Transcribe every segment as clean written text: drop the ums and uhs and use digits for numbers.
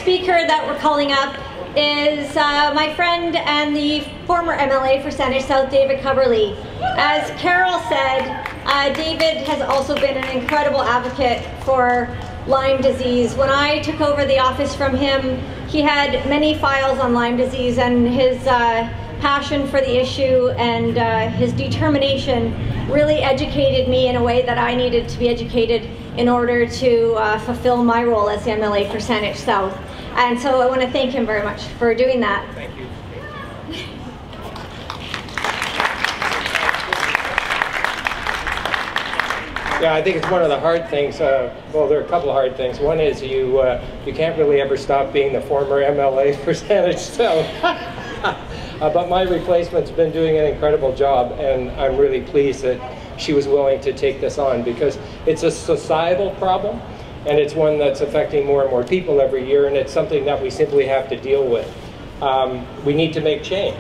speaker that we're calling up is my friend and the former MLA for Saanich South, David Coverley. As Carol said, David has also been an incredible advocate for Lyme disease. When I took over the office from him, he had many files on Lyme disease, and his passion for the issue and his determination really educated me in a way that I needed to be educated in order to fulfill my role as the MLA for Saanich South. And so I want to thank him very much for doing that. Thank you. Yeah, I think it's one of the hard things. Well, there are a couple of hard things. One is you can't really ever stop being the former MLA for Saanich South. But my replacement's been doing an incredible job, and I'm really pleased that she was willing to take this on, because it's a societal problem, and it's one that's affecting more and more people every year, and it's something that we simply have to deal with. We need to make change.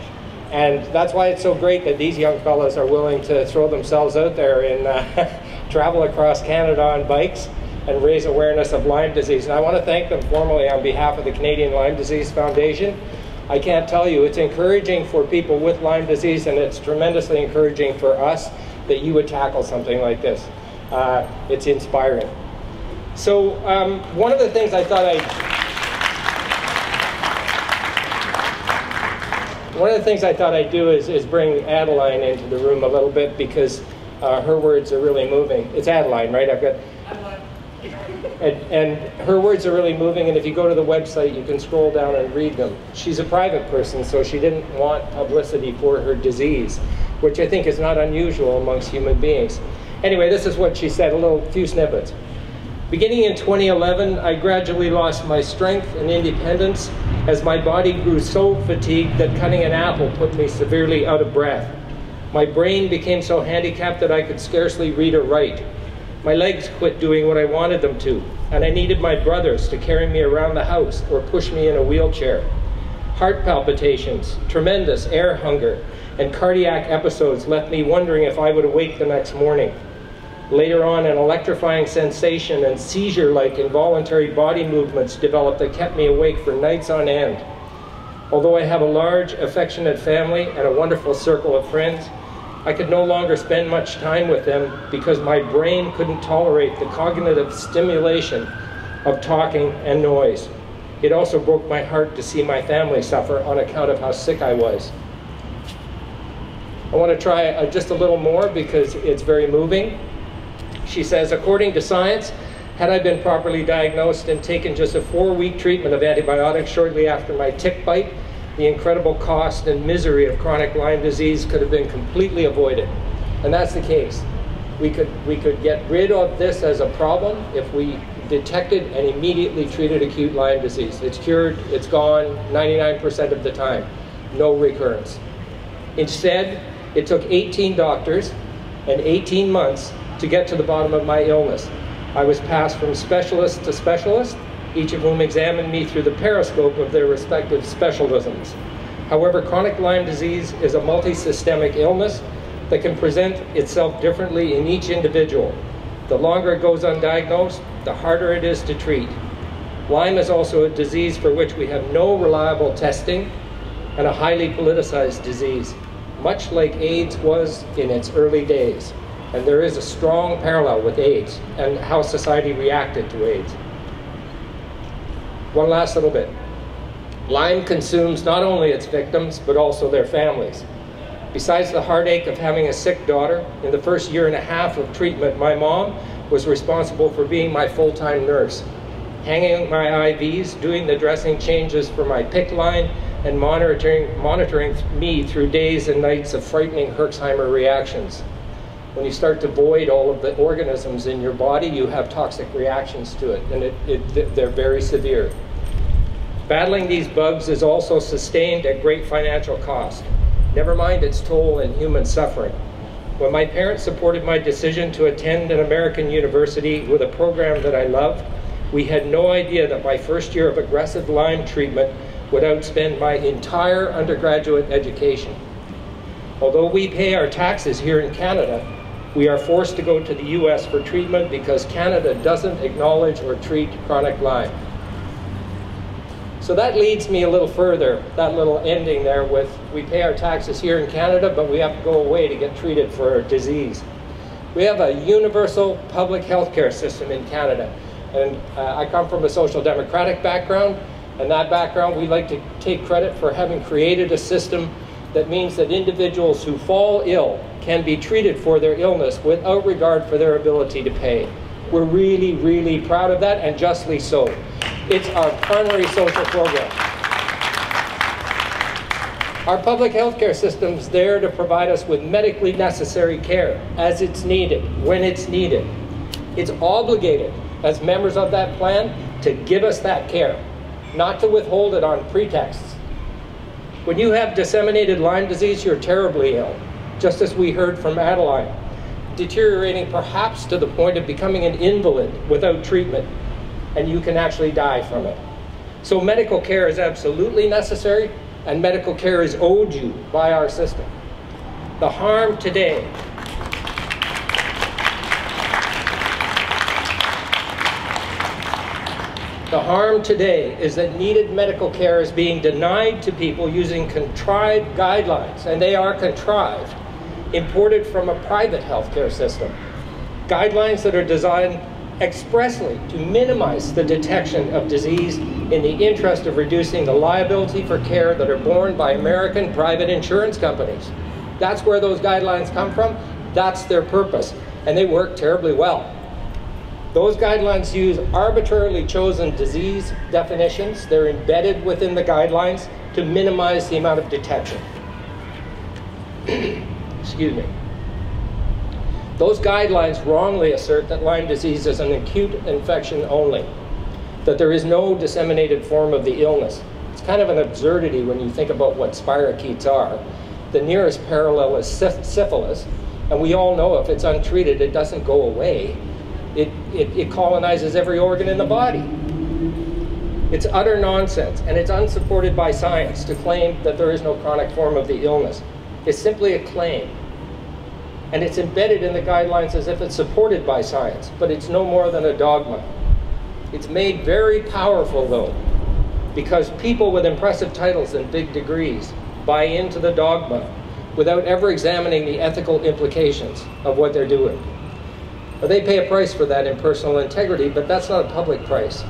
And that's why it's so great that these young fellows are willing to throw themselves out there and travel across Canada on bikes and raise awareness of Lyme disease. And I want to thank them formally on behalf of the Canadian Lyme Disease Foundation. I can't tell you, it's encouraging for people with Lyme disease, and it's tremendously encouraging for us that you would tackle something like this. It's inspiring. So one of the things I thought I'd do is bring Adeline into the room a little bit, because her words are really moving. It's Adeline, right? And her words are really moving, and if you go to the website, you can scroll down and read them. She's a private person, so she didn't want publicity for her disease, which I think is not unusual amongst human beings. Anyway, this is what she said, few snippets. Beginning in 2011, I gradually lost my strength and independence as my body grew so fatigued that cutting an apple put me severely out of breath. My brain became so handicapped that I could scarcely read or write. My legs quit doing what I wanted them to, and I needed my brothers to carry me around the house or push me in a wheelchair. Heart palpitations, tremendous air hunger, and cardiac episodes left me wondering if I would awake the next morning. Later on, an electrifying sensation and seizure-like involuntary body movements developed that kept me awake for nights on end. Although I have a large, affectionate family and a wonderful circle of friends, I could no longer spend much time with them because my brain couldn't tolerate the cognitive stimulation of talking and noise. It also broke my heart to see my family suffer on account of how sick I was. I want to try just a little more because it's very moving. She says, according to science, had I been properly diagnosed and taken just a 4-week treatment of antibiotics shortly after my tick bite, the incredible cost and misery of chronic Lyme disease could have been completely avoided. And that's the case. We could get rid of this as a problem if we detected and immediately treated acute Lyme disease. It's cured, it's gone 99% of the time, no recurrence. Instead, it took 18 doctors and 18 months to get to the bottom of my illness. I was passed from specialist to specialist, each of whom examined me through the periscope of their respective specialisms. However, chronic Lyme disease is a multisystemic illness that can present itself differently in each individual. The longer it goes undiagnosed, the harder it is to treat. Lyme is also a disease for which we have no reliable testing and a highly politicized disease, much like AIDS was in its early days. And there is a strong parallel with AIDS and how society reacted to AIDS. One last little bit. Lyme consumes not only its victims, but also their families. Besides the heartache of having a sick daughter, in the first 1.5 years of treatment, my mom was responsible for being my full-time nurse, hanging my IVs, doing the dressing changes for my PICC line, and monitoring me through days and nights of frightening Herxheimer reactions. When you start to void all of the organisms in your body, you have toxic reactions to it, and they're very severe. Battling these bugs is also sustained at great financial cost, never mind its toll in human suffering. When my parents supported my decision to attend an American university with a program that I loved, we had no idea that my first year of aggressive Lyme treatment would outspend my entire undergraduate education. Although we pay our taxes here in Canada, we are forced to go to the US for treatment because Canada doesn't acknowledge or treat chronic Lyme. So that leads me a little further, that little ending there with, we pay our taxes here in Canada, but we have to go away to get treated for a disease. We have a universal public health care system in Canada. And I come from a social democratic background, and that background, we like to take credit for having created a system that means that individuals who fall ill can be treated for their illness without regard for their ability to pay. We're really, really proud of that, and justly so. It's our primary social program. Our public health care system is there to provide us with medically necessary care as it's needed, when it's needed. It's obligated as members of that plan to give us that care, not to withhold it on pretexts. When you have disseminated Lyme disease, you're terribly ill, just as we heard from Adeline, deteriorating perhaps to the point of becoming an invalid without treatment, and you can actually die from it. So medical care is absolutely necessary, and medical care is owed you by our system. The harm today is that needed medical care is being denied to people using contrived guidelines, and they are contrived, imported from a private healthcare system. Guidelines that are designed expressly to minimize the detection of disease in the interest of reducing the liability for care that are borne by American private insurance companies. That's where those guidelines come from. That's their purpose, and they work terribly well. Those guidelines use arbitrarily chosen disease definitions. They're embedded within the guidelines to minimize the amount of detection. Excuse me. Those guidelines wrongly assert that Lyme disease is an acute infection only, that there is no disseminated form of the illness. It's kind of an absurdity when you think about what spirochetes are. The nearest parallel is syphilis, and we all know if it's untreated, it doesn't go away. It colonizes every organ in the body. It's utter nonsense, and it's unsupported by science to claim that there is no chronic form of the illness. It's simply a claim. And it's embedded in the guidelines as if it's supported by science, but it's no more than a dogma. It's made very powerful, though, because people with impressive titles and big degrees buy into the dogma without ever examining the ethical implications of what they're doing. Well, they pay a price for that in personal integrity, but that's not a public price.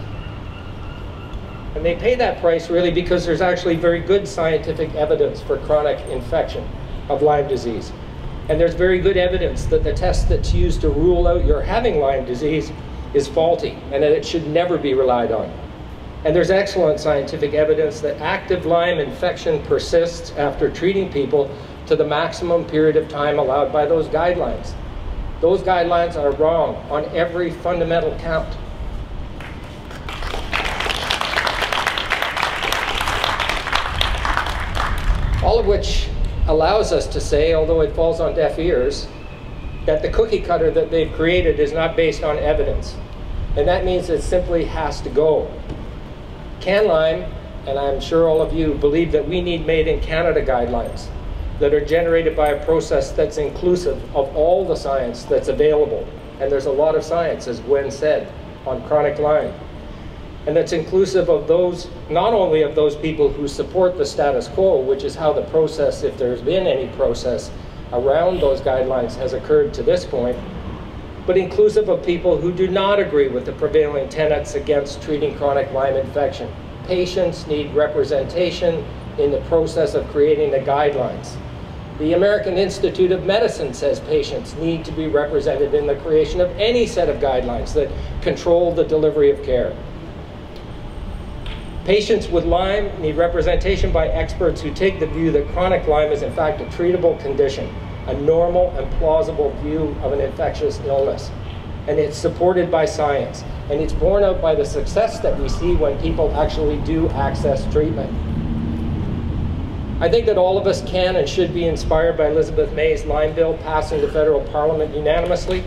And they pay that price really because there's actually very good scientific evidence for chronic infection of Lyme disease. And there's very good evidence that the test that's used to rule out you're having Lyme disease is faulty and that it should never be relied on. And there's excellent scientific evidence that active Lyme infection persists after treating people to the maximum period of time allowed by those guidelines. Those guidelines are wrong on every fundamental count. All of which allows us to say, although it falls on deaf ears, that the cookie cutter that they've created is not based on evidence. And that means it simply has to go. CanLyme, and I'm sure all of you believe that we need made in Canada guidelines that are generated by a process that's inclusive of all the science that's available. And there's a lot of science, as Gwen said, on chronic Lyme. And that's inclusive of those, not only of those people who support the status quo, which is how the process, if there's been any process around those guidelines, has occurred to this point, but inclusive of people who do not agree with the prevailing tenets against treating chronic Lyme infection. Patients need representation in the process of creating the guidelines. The American Institute of Medicine says patients need to be represented in the creation of any set of guidelines that control the delivery of care. Patients with Lyme need representation by experts who take the view that chronic Lyme is in fact a treatable condition, a normal and plausible view of an infectious illness. And it's supported by science. And it's borne out by the success that we see when people actually do access treatment. I think that all of us can and should be inspired by Elizabeth May's Lyme bill passing the federal parliament unanimously.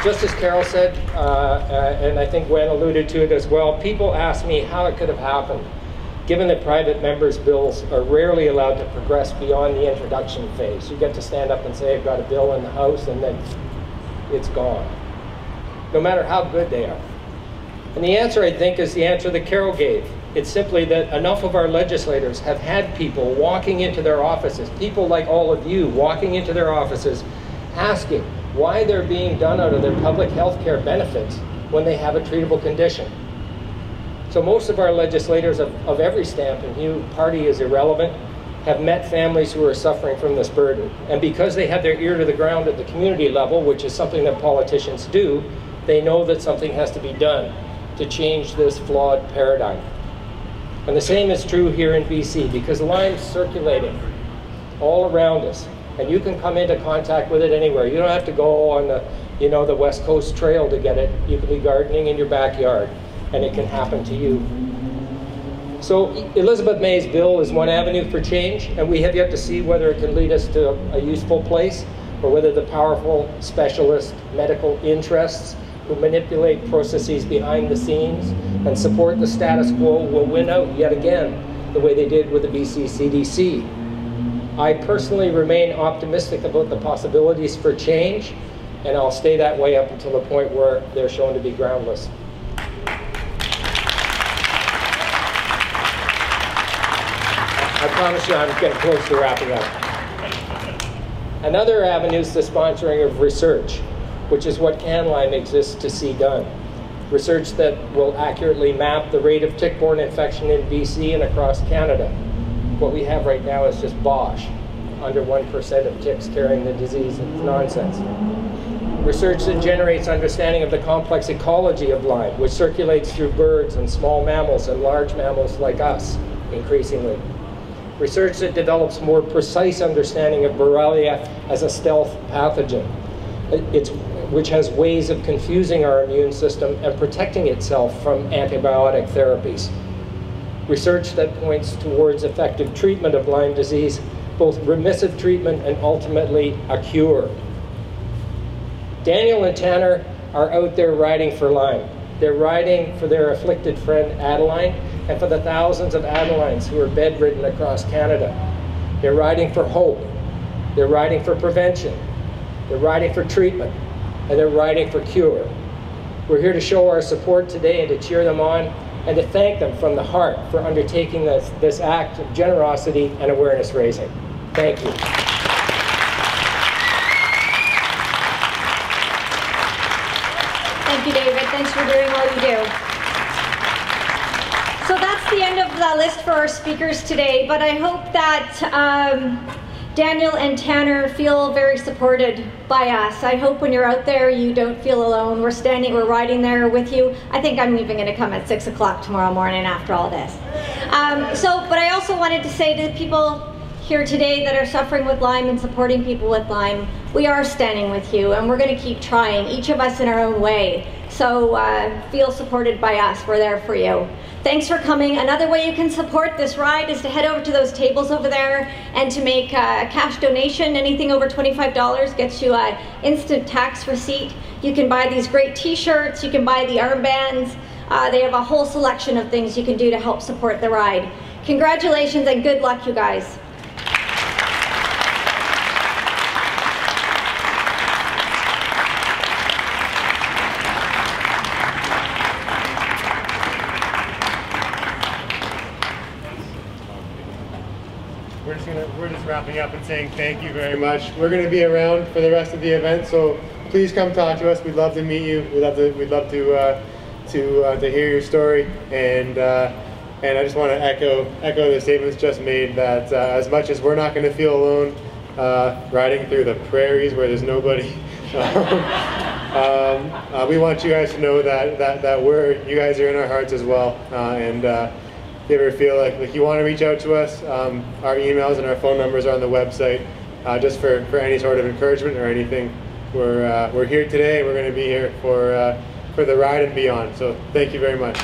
Just as Carol said, and I think Gwen alluded to it as well, people ask me how it could have happened, given that private members' bills are rarely allowed to progress beyond the introduction phase. You get to stand up and say, I've got a bill in the House, and then it's gone. no matter how good they are? And the answer, I think, is the answer that Carol gave. It's simply that enough of our legislators have had people walking into their offices, people like all of you walking into their offices, asking why they're being done out of their public health care benefits when they have a treatable condition. So most of our legislators of every stamp, and Hugh party is irrelevant, have met families who are suffering from this burden. And because they have their ear to the ground at the community level, which is something that politicians do, they know that something has to be done to change this flawed paradigm. And the same is true here in BC, because Lyme's circulating all around us. And you can come into contact with it anywhere. You don't have to go on the West Coast Trail to get it. You can be gardening in your backyard, and it can happen to you. So Elizabeth May's bill is one avenue for change, and we have yet to see whether it can lead us to a useful place, or whether the powerful specialist medical interests who manipulate processes behind the scenes and support the status quo will win out yet again, the way they did with the BC CDC. I personally remain optimistic about the possibilities for change, and I'll stay that way up until the point where they're shown to be groundless. I promise you I'm getting close to wrapping up. Another avenue is the sponsoring of research, which is what Lyme exists to see done. Research that will accurately map the rate of tick-borne infection in BC and across Canada. What we have right now is just bosh. Under 1% of ticks carrying the disease. It's nonsense. Research that generates understanding of the complex ecology of Lyme, which circulates through birds and small mammals and large mammals like us, increasingly. Research that develops more precise understanding of Borrelia as a stealth pathogen, which has ways of confusing our immune system and protecting itself from antibiotic therapies. Research that points towards effective treatment of Lyme disease, both remissive treatment and ultimately a cure. Daniel and Tanner are out there riding for Lyme. They're riding for their afflicted friend Adeline and for the thousands of Adelines who are bedridden across Canada. They're riding for hope. They're riding for prevention. They're riding for treatment. And they're riding for cure. We're here to show our support today and to cheer them on and to thank them from the heart for undertaking this act of generosity and awareness raising. Thank you. Thank you, David. Thanks for doing all you do. So that's the end of the list for our speakers today, but I hope that Daniel and Tanner feel very supported by us. I hope when you're out there you don't feel alone. We're riding there with you. I think I'm even going to come at 6 o'clock tomorrow morning after all this. But I also wanted to say to the people here today that are suffering with Lyme and supporting people with Lyme, we are standing with you and we're going to keep trying, each of us in our own way. So feel supported by us. We're there for you. Thanks for coming. Another way you can support this ride is to head over to those tables over there and to make a cash donation. Anything over $25 gets you an instant tax receipt. You can buy these great t-shirts. You can buy the armbands. They have a whole selection of things you can do to help support the ride. Congratulations and good luck, you guys. We're just wrapping up and saying thank you very much. We're going to be around for the rest of the event, so please come talk to us. We'd love to meet you. We'd love to hear your story. And I just want to echo the statements just made that as much as we're not going to feel alone riding through the prairies where there's nobody, we want you guys to know that you guys are in our hearts as well. If you ever feel like you want to reach out to us, our emails and our phone numbers are on the website, just for any sort of encouragement or anything. We're here today. We're going to be here for the ride and beyond. So thank you very much.